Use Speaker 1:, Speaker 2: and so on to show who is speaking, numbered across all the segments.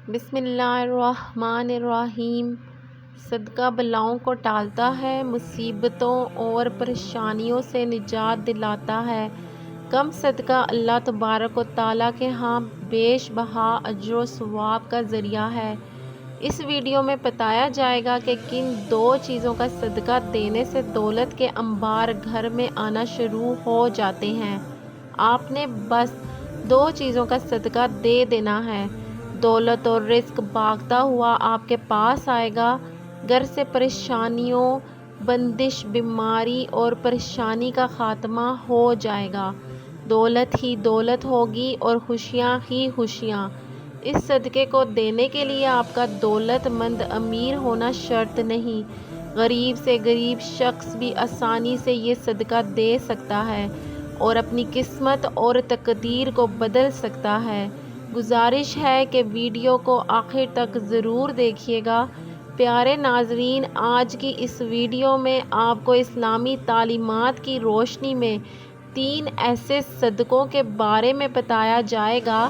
Speaker 1: بسم اللہ الرحمن الرحیم۔ صدقہ بلاؤں کو ٹالتا ہے، مصیبتوں اور پریشانیوں سے نجات دلاتا ہے۔ کم صدقہ اللہ تبارک و تعالیٰ کے ہاں بیش بہا اجر و ثواب کا ذریعہ ہے۔ اس ویڈیو میں بتایا جائے گا کہ کن 2 چیزوں کا صدقہ دینے سے دولت کے انبار گھر میں آنا شروع ہو جاتے ہیں۔ آپ نے بس 2 چیزوں کا صدقہ دے دینا ہے، دولت اور رزق بھاگتا ہوا آپ کے پاس آئے گا، گھر سے پریشانیوں، بندش، بیماری اور پریشانی کا خاتمہ ہو جائے گا، دولت ہی دولت ہوگی اور خوشیاں ہی خوشیاں۔ اس صدقے کو دینے کے لیے آپ کا دولت مند امیر ہونا شرط نہیں، غریب سے غریب شخص بھی آسانی سے یہ صدقہ دے سکتا ہے اور اپنی قسمت اور تقدیر کو بدل سکتا ہے۔ گزارش ہے کہ ویڈیو کو آخر تک ضرور دیکھیے گا۔ پیارے ناظرین، آج کی اس ویڈیو میں آپ کو اسلامی تعلیمات کی روشنی میں 3 ایسے صدقوں کے بارے میں بتایا جائے گا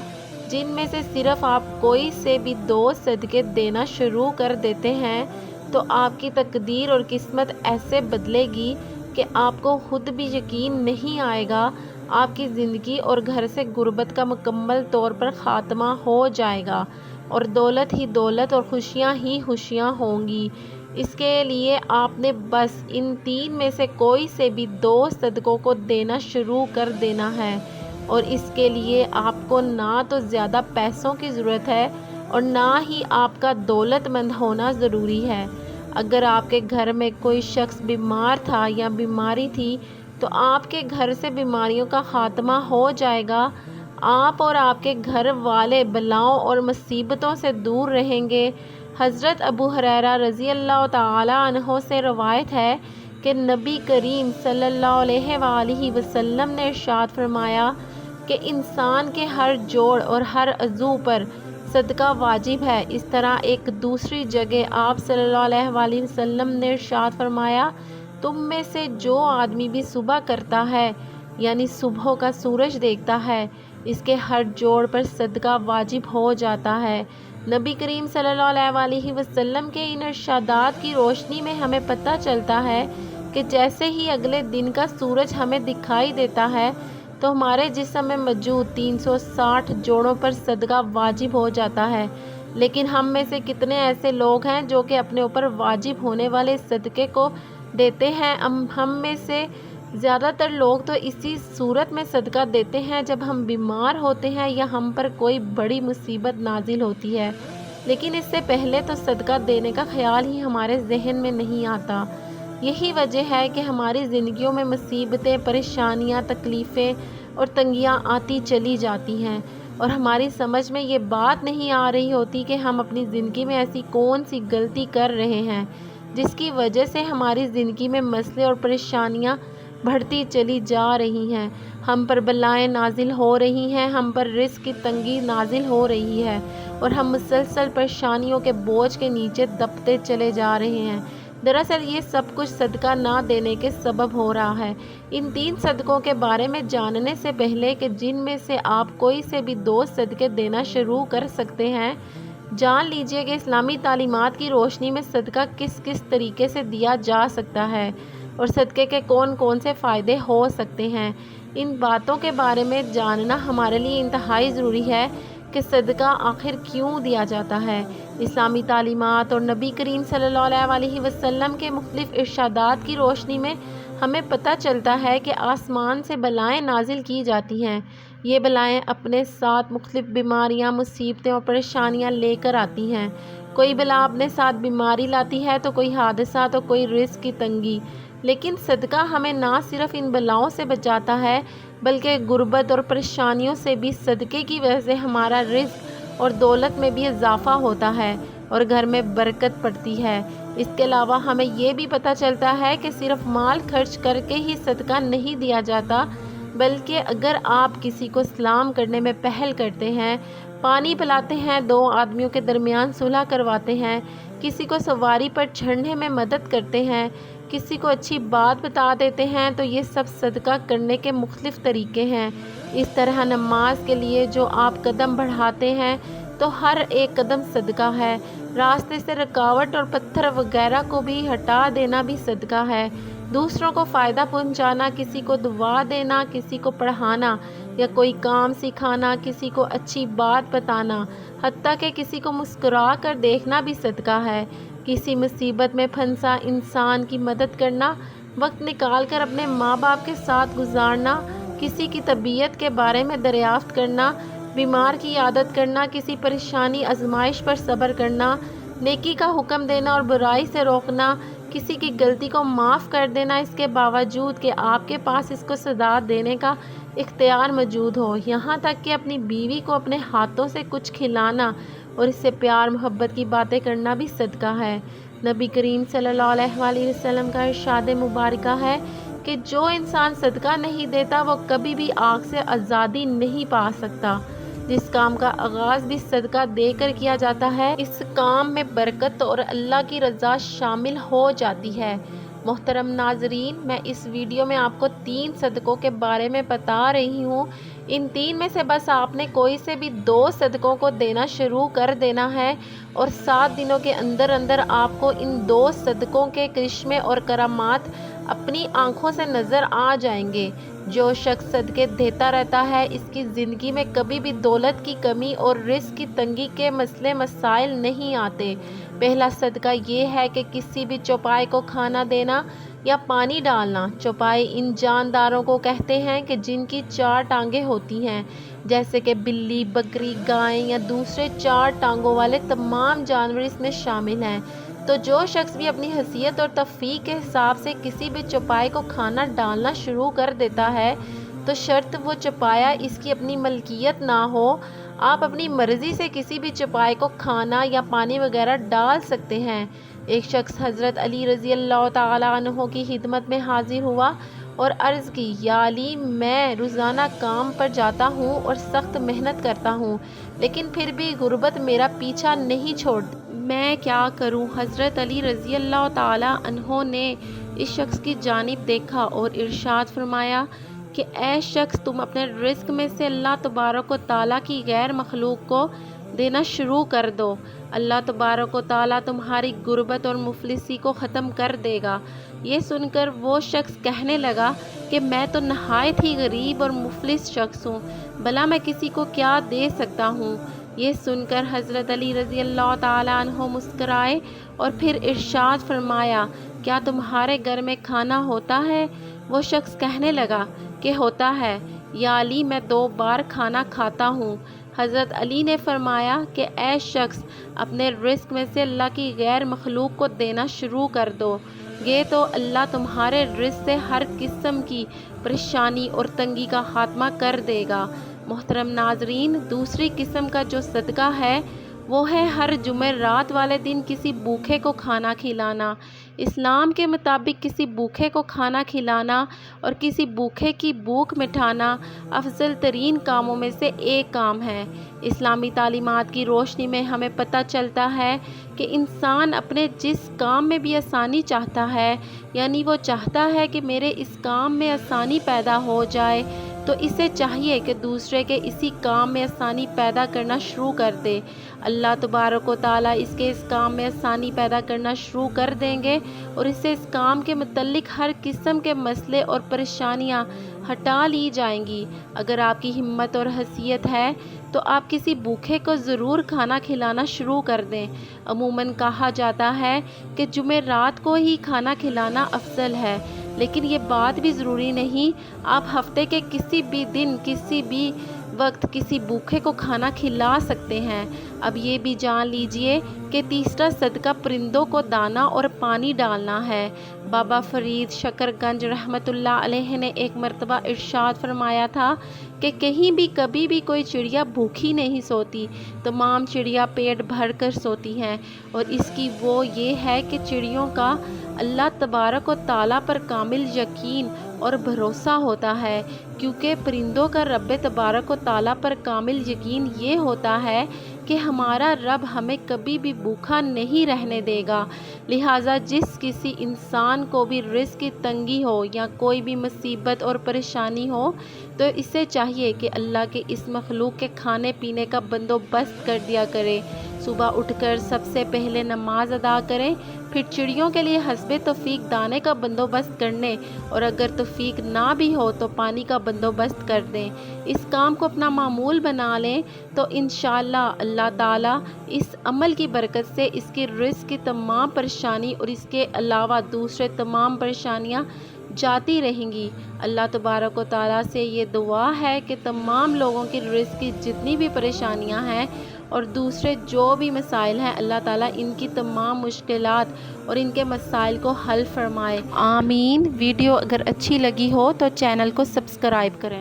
Speaker 1: جن میں سے صرف آپ کوئی سے بھی 2 صدقے دینا شروع کر دیتے ہیں تو آپ کی تقدیر اور قسمت ایسے بدلے گی کہ آپ کو خود بھی یقین نہیں آئے گا۔ آپ کی زندگی اور گھر سے غربت کا مکمل طور پر خاتمہ ہو جائے گا اور دولت ہی دولت اور خوشیاں ہی خوشیاں ہوں گی۔ اس کے لیے آپ نے بس ان 3 میں سے کوئی سے بھی 2 صدقوں کو دینا شروع کر دینا ہے، اور اس کے لیے آپ کو نہ تو زیادہ پیسوں کی ضرورت ہے اور نہ ہی آپ کا دولت مند ہونا ضروری ہے۔ اگر آپ کے گھر میں کوئی شخص بیمار تھا یا بیماری تھی تو آپ کے گھر سے بیماریوں کا خاتمہ ہو جائے گا، آپ اور آپ کے گھر والے بلاؤں اور مصیبتوں سے دور رہیں گے۔ حضرت ابو ہریرہ رضی اللہ تعالی عنہ سے روایت ہے کہ نبی کریم صلی اللہ علیہ وآلہ وسلم نے ارشاد فرمایا کہ انسان کے ہر جوڑ اور ہر عضو پر صدقہ واجب ہے۔ اس طرح ایک دوسری جگہ آپ صلی اللہ علیہ وآلہ وسلم نے ارشاد فرمایا، تم میں سے جو آدمی بھی صبح کرتا ہے یعنی صبح کا سورج دیکھتا ہے، اس کے ہر جوڑ پر صدقہ واجب ہو جاتا ہے۔ نبی کریم صلی اللہ علیہ وآلہ وسلم کے ان ارشادات کی روشنی میں ہمیں پتہ چلتا ہے کہ جیسے ہی اگلے دن کا سورج ہمیں دکھائی دیتا ہے تو ہمارے جسم میں موجود 360 جوڑوں پر صدقہ واجب ہو جاتا ہے۔ لیکن ہم میں سے کتنے ایسے لوگ ہیں جو کہ اپنے اوپر واجب ہونے والے صدقے کو دیتے ہیں؟ ہم میں سے زیادہ تر لوگ تو اسی صورت میں صدقہ دیتے ہیں جب ہم بیمار ہوتے ہیں یا ہم پر کوئی بڑی مصیبت نازل ہوتی ہے، لیکن اس سے پہلے تو صدقہ دینے کا خیال ہی ہمارے ذہن میں نہیں آتا۔ یہی وجہ ہے کہ ہماری زندگیوں میں مصیبتیں، پریشانیاں، تکلیفیں اور تنگیاں آتی چلی جاتی ہیں، اور ہماری سمجھ میں یہ بات نہیں آ رہی ہوتی کہ ہم اپنی زندگی میں ایسی کون سی غلطی کر رہے ہیں جس کی وجہ سے ہماری زندگی میں مسئلے اور پریشانیاں بڑھتی چلی جا رہی ہیں، ہم پر بلائیں نازل ہو رہی ہیں، ہم پر رزق کی تنگی نازل ہو رہی ہے اور ہم مسلسل پریشانیوں کے بوجھ کے نیچے دبتے چلے جا رہے ہیں۔ دراصل یہ سب کچھ صدقہ نہ دینے کے سبب ہو رہا ہے۔ ان 3 صدقوں کے بارے میں جاننے سے پہلے کہ جن میں سے آپ کوئی سے بھی 2 صدقے دینا شروع کر سکتے ہیں، جان لیجئے کہ اسلامی تعلیمات کی روشنی میں صدقہ کس کس طریقے سے دیا جا سکتا ہے اور صدقے کے کون کون سے فائدے ہو سکتے ہیں۔ ان باتوں کے بارے میں جاننا ہمارے لیے انتہائی ضروری ہے کہ صدقہ آخر کیوں دیا جاتا ہے۔ اسلامی تعلیمات اور نبی کریم صلی اللہ علیہ وآلہ وسلم کے مختلف ارشادات کی روشنی میں ہمیں پتہ چلتا ہے کہ آسمان سے بلائیں نازل کی جاتی ہیں۔ یہ بلائیں اپنے ساتھ مختلف بیماریاں، مصیبتیں اور پریشانیاں لے کر آتی ہیں۔ کوئی بلا اپنے ساتھ بیماری لاتی ہے تو کوئی حادثہ تو کوئی رزق کی تنگی، لیکن صدقہ ہمیں نہ صرف ان بلاؤں سے بچاتا ہے بلکہ غربت اور پریشانیوں سے بھی صدقے کی وجہ سے ہمارا رزق اور دولت میں بھی اضافہ ہوتا ہے اور گھر میں برکت پڑتی ہے۔ اس کے علاوہ ہمیں یہ بھی پتہ چلتا ہے کہ صرف مال خرچ کر کے ہی صدقہ نہیں دیا جاتا، بلکہ اگر آپ کسی کو سلام کرنے میں پہل کرتے ہیں، پانی پلاتے ہیں، 2 آدمیوں کے درمیان صلح کرواتے ہیں، کسی کو سواری پر چڑھنے میں مدد کرتے ہیں، کسی کو اچھی بات بتا دیتے ہیں، تو یہ سب صدقہ کرنے کے مختلف طریقے ہیں۔ اس طرح نماز کے لیے جو آپ قدم بڑھاتے ہیں، تو ہر ایک قدم صدقہ ہے۔ راستے سے رکاوٹ اور پتھر وغیرہ کو بھی ہٹا دینا بھی صدقہ ہے۔ دوسروں کو فائدہ پہنچانا، کسی کو دعا دینا، کسی کو پڑھانا یا کوئی کام سکھانا، کسی کو اچھی بات بتانا، حتیٰ کہ کسی کو مسکرا کر دیکھنا بھی صدقہ ہے۔ کسی مصیبت میں پھنسا انسان کی مدد کرنا، وقت نکال کر اپنے ماں باپ کے ساتھ گزارنا، کسی کی طبیعت کے بارے میں دریافت کرنا، بیمار کی عیادت کرنا، کسی پریشانی آزمائش پر صبر کرنا، نیکی کا حکم دینا اور برائی سے روکنا، کسی کی غلطی کو معاف کر دینا اس کے باوجود کہ آپ کے پاس اس کو سزا دینے کا اختیار موجود ہو، یہاں تک کہ اپنی بیوی کو اپنے ہاتھوں سے کچھ کھلانا اور اس سے پیار محبت کی باتیں کرنا بھی صدقہ ہے۔ نبی کریم صلی اللہ علیہ وآلہ وسلم کا ارشاد مبارکہ ہے کہ جو انسان صدقہ نہیں دیتا وہ کبھی بھی آگ سے آزادی نہیں پا سکتا۔ جس کام کا آغاز بھی صدقہ دے کر کیا جاتا ہے، اس کام میں برکت اور اللہ کی رضا شامل ہو جاتی ہے۔ محترم ناظرین، میں اس ویڈیو میں آپ کو 3 صدقوں کے بارے میں بتا رہی ہوں۔ ان 3 میں سے بس آپ نے کوئی سے بھی 2 صدقوں کو دینا شروع کر دینا ہے اور 7 دنوں کے اندر اندر آپ کو ان 2 صدقوں کے کرشمے اور کرامات اپنی آنکھوں سے نظر آ جائیں گے۔ جو شخص صدقے دیتا رہتا ہے، اس کی زندگی میں کبھی بھی دولت کی کمی اور رزق کی تنگی کے مسئلے مسائل نہیں آتے۔ پہلا صدقہ یہ ہے کہ کسی بھی چوپائے کو کھانا دینا یا پانی ڈالنا۔ چوپائے ان جانداروں کو کہتے ہیں کہ جن کی 4 ٹانگیں ہوتی ہیں، جیسے کہ بلی، بکری، گائے یا دوسرے 4 ٹانگوں والے تمام جانور اس میں شامل ہیں۔ تو جو شخص بھی اپنی حیثیت اور توفیق کے حساب سے کسی بھی چوپائے کو کھانا ڈالنا شروع کر دیتا ہے، تو شرط وہ چوپایا اس کی اپنی ملکیت نہ ہو۔ آپ اپنی مرضی سے کسی بھی چوپائے کو کھانا یا پانی وغیرہ ڈال سکتے ہیں۔ ایک شخص حضرت علی رضی اللہ تعالیٰ عنہ کی خدمت میں حاضر ہوا اور عرض کی، یا علی، میں روزانہ کام پر جاتا ہوں اور سخت محنت کرتا ہوں، لیکن پھر بھی غربت میرا پیچھا نہیں چھوڑتی، میں کیا کروں؟ حضرت علی رضی اللہ تعالیٰ عنہ نے اس شخص کی جانب دیکھا اور ارشاد فرمایا کہ اے شخص، تم اپنے رزق میں سے اللہ تبارک و تعالیٰ کی غیر مخلوق کو دینا شروع کر دو، اللہ تبارک و تعالیٰ تمہاری غربت اور مفلسی کو ختم کر دے گا۔ یہ سن کر وہ شخص کہنے لگا کہ میں تو نہایت ہی غریب اور مفلس شخص ہوں، بھلا میں کسی کو کیا دے سکتا ہوں؟ یہ سن کر حضرت علی رضی اللہ تعالیٰ عنہ مسکرائے اور پھر ارشاد فرمایا، کیا تمہارے گھر میں کھانا ہوتا ہے؟ وہ شخص کہنے لگا کہ ہوتا ہے، یا علی، میں 2 بار کھانا کھاتا ہوں۔ حضرت علی نے فرمایا کہ اے شخص، اپنے رزق میں سے اللہ کی غیر مخلوق کو دینا شروع کر دو گے تو اللہ تمہارے رزق سے ہر قسم کی پریشانی اور تنگی کا خاتمہ کر دے گا۔ محترم ناظرین، دوسری قسم کا جو صدقہ ہے وہ ہے ہر جمعرات والے دن کسی بھوکے کو کھانا کھلانا۔ اسلام کے مطابق کسی بھوکے کو کھانا کھلانا اور کسی بھوکے کی بھوک مٹانا افضل ترین کاموں میں سے ایک کام ہے۔ اسلامی تعلیمات کی روشنی میں ہمیں پتہ چلتا ہے کہ انسان اپنے جس کام میں بھی آسانی چاہتا ہے، یعنی وہ چاہتا ہے کہ میرے اس کام میں آسانی پیدا ہو جائے، تو اسے چاہیے کہ دوسرے کے اسی کام میں آسانی پیدا کرنا شروع کر دے۔ اللہ تبارک و تعالیٰ اس کے اس کام میں آسانی پیدا کرنا شروع کر دیں گے اور اس سے اس کام کے متعلق ہر قسم کے مسئلے اور پریشانیاں ہٹا لی جائیں گی۔ اگر آپ کی ہمت اور حیثیت ہے تو آپ کسی بھوکے کو ضرور کھانا کھلانا شروع کر دیں۔ عموماً کہا جاتا ہے کہ جمعرات کو ہی کھانا کھلانا افضل ہے، لیکن یہ بات بھی ضروری نہیں۔ آپ ہفتے کے کسی بھی دن، کسی بھی وقت کسی بھوکے کو کھانا کھلا سکتے ہیں۔ اب یہ بھی جان لیجئے کہ تیسرا صدقہ پرندوں کو دانا اور پانی ڈالنا ہے۔ بابا فرید شکر گنج رحمۃ اللہ علیہ نے ایک مرتبہ ارشاد فرمایا تھا کہ کہیں بھی کبھی بھی کوئی چڑیا بھوکی نہیں سوتی، تمام چڑیا پیٹ بھر کر سوتی ہیں، اور اس کی وہ یہ ہے کہ چڑیوں کا اللہ تبارک و تعالیٰ پر کامل یقین اور بھروسہ ہوتا ہے، کیونکہ پرندوں کا رب تبارک و تعالیٰ پر کامل یقین یہ ہوتا ہے کہ ہمارا رب ہمیں کبھی بھی بھوکا نہیں رہنے دے گا۔ لہٰذا جس کسی انسان کو بھی رزق کی تنگی ہو یا کوئی بھی مصیبت اور پریشانی ہو تو اسے چاہیے کہ اللہ کے اس مخلوق کے کھانے پینے کا بندوبست کر دیا کرے۔ صبح اٹھ کر سب سے پہلے نماز ادا کریں، پھر چڑیوں کے لیے حسب توفیق دانے کا بندوبست کرنے، اور اگر توفیق نہ بھی ہو تو پانی کا بندوبست کر دیں۔ اس کام کو اپنا معمول بنا لیں تو انشاءاللہ اللہ تعالیٰ اس عمل کی برکت سے اس کی رزق کی تمام پریشانی اور اس کے علاوہ دوسرے تمام پریشانیاں جاتی رہیں گی۔ اللہ تبارک و تعالیٰ سے یہ دعا ہے کہ تمام لوگوں کی رزق کی جتنی بھی پریشانیاں ہیں اور دوسرے جو بھی مسائل ہیں، اللہ تعالیٰ ان کی تمام مشکلات اور ان کے مسائل کو حل فرمائے، آمین۔ ویڈیو اگر اچھی لگی ہو تو چینل کو سبسکرائب کریں۔